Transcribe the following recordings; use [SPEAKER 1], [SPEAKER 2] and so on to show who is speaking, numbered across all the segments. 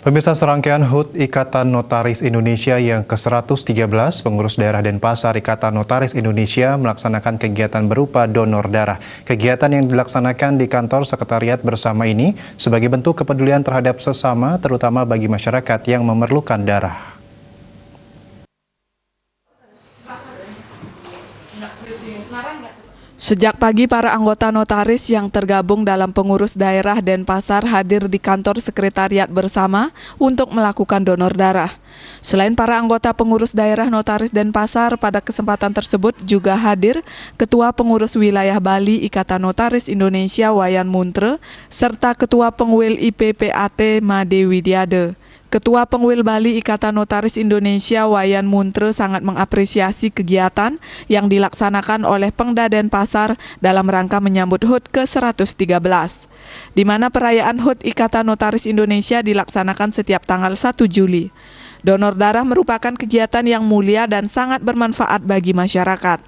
[SPEAKER 1] Pemirsa, serangkaian HUT Ikatan Notaris Indonesia yang ke-113, pengurus daerah Denpasar Ikatan Notaris Indonesia melaksanakan kegiatan berupa donor darah. Kegiatan yang dilaksanakan di kantor sekretariat bersama ini sebagai bentuk kepedulian terhadap sesama, terutama bagi masyarakat yang memerlukan darah.
[SPEAKER 2] Sejak pagi, para anggota notaris yang tergabung dalam pengurus daerah Denpasar hadir di kantor sekretariat bersama untuk melakukan donor darah. Selain para anggota pengurus daerah notaris Denpasar, pada kesempatan tersebut juga hadir Ketua Pengurus Wilayah Bali Ikatan Notaris Indonesia Wayan Muntre, serta Ketua Pengwil IPPAT Made Widiade. Ketua Pengwil Bali Ikatan Notaris Indonesia Wayan Muntre sangat mengapresiasi kegiatan yang dilaksanakan oleh Pengda Denpasar dalam rangka menyambut HUT ke-113, di mana perayaan HUT Ikatan Notaris Indonesia dilaksanakan setiap tanggal 1 Juli. Donor darah merupakan kegiatan yang mulia dan sangat bermanfaat bagi masyarakat.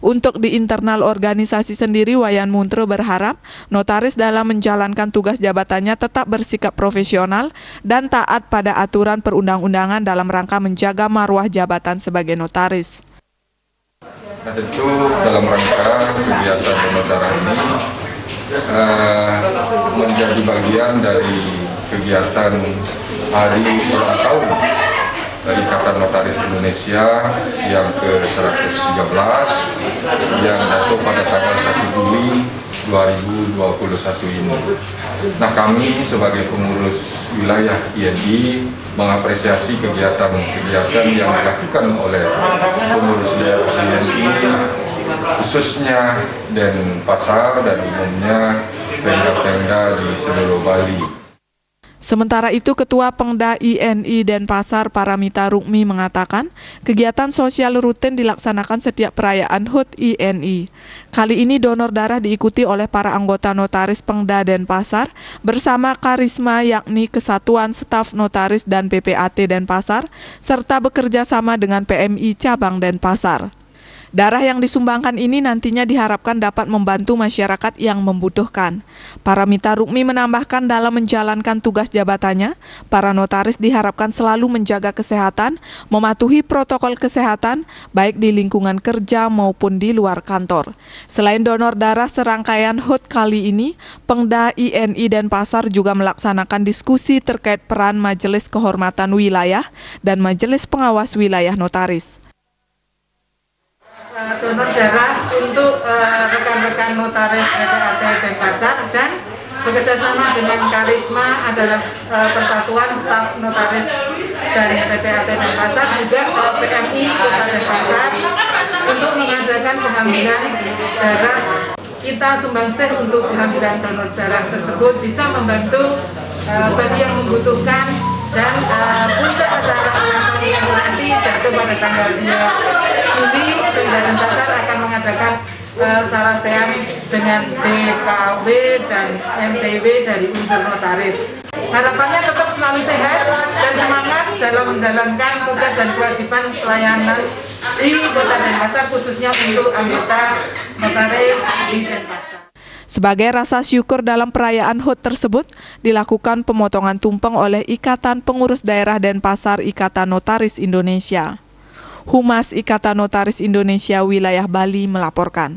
[SPEAKER 2] Untuk di internal organisasi sendiri, Wayan Muntre berharap notaris dalam menjalankan tugas jabatannya tetap bersikap profesional dan taat pada aturan perundang-undangan dalam rangka menjaga marwah jabatan sebagai notaris.
[SPEAKER 3] Nah, tentu dalam rangka kegiatan donor darah ini menjadi bagian dari kegiatan hari ulang tahun dari Ikatan Notaris Indonesia yang ke-113 yang jatuh pada tanggal 1 Juli 2021 ini. Nah, kami sebagai pengurus wilayah INI mengapresiasi kegiatan-kegiatan yang dilakukan oleh pengurus daerah INI, khususnya Denpasar dan umumnya pemda-pemda di seluruh Bali.
[SPEAKER 2] Sementara itu, Ketua Pengda INI Denpasar Paramita Rukmi mengatakan kegiatan sosial rutin dilaksanakan setiap perayaan HUT INI. Kali ini donor darah diikuti oleh para anggota notaris Pengda Denpasar bersama Karisma, yakni Kesatuan Staf Notaris dan PPAT Denpasar, serta bekerja sama dengan PMI Cabang Denpasar. Darah yang disumbangkan ini nantinya diharapkan dapat membantu masyarakat yang membutuhkan. Paramita Rukmi menambahkan dalam menjalankan tugas jabatannya, para notaris diharapkan selalu menjaga kesehatan, mematuhi protokol kesehatan, baik di lingkungan kerja maupun di luar kantor. Selain donor darah serangkaian HUT kali ini, Pengda INI Denpasar juga melaksanakan diskusi terkait peran Majelis Kehormatan Wilayah dan Majelis Pengawas Wilayah Notaris.
[SPEAKER 4] Donor darah untuk rekan-rekan notaris PPAT Denpasar dan bekerjasama dengan Karisma adalah Persatuan Staf Notaris dan PPAT Denpasar, juga PMI Kota Denpasar untuk mengadakan pengambilan darah. Kita sumbangsih untuk pengambilan donor darah tersebut bisa membantu bagi yang membutuhkan, dan puncak acara yang nanti jatuh pada tanggal 2 Juli, Pengda Denpasar akan mengadakan sarasean dengan DKW dan MTW dari unsur notaris. Harapannya tetap selalu sehat dan semangat dalam menjalankan tugas dan kewajiban pelayanan di Kota Denpasar, khususnya untuk anggota notaris di Denpasar.
[SPEAKER 2] Sebagai rasa syukur dalam perayaan HUT tersebut, dilakukan pemotongan tumpeng oleh Ikatan Pengurus Daerah Denpasar Ikatan Notaris Indonesia. Humas Ikatan Notaris Indonesia Wilayah Bali melaporkan.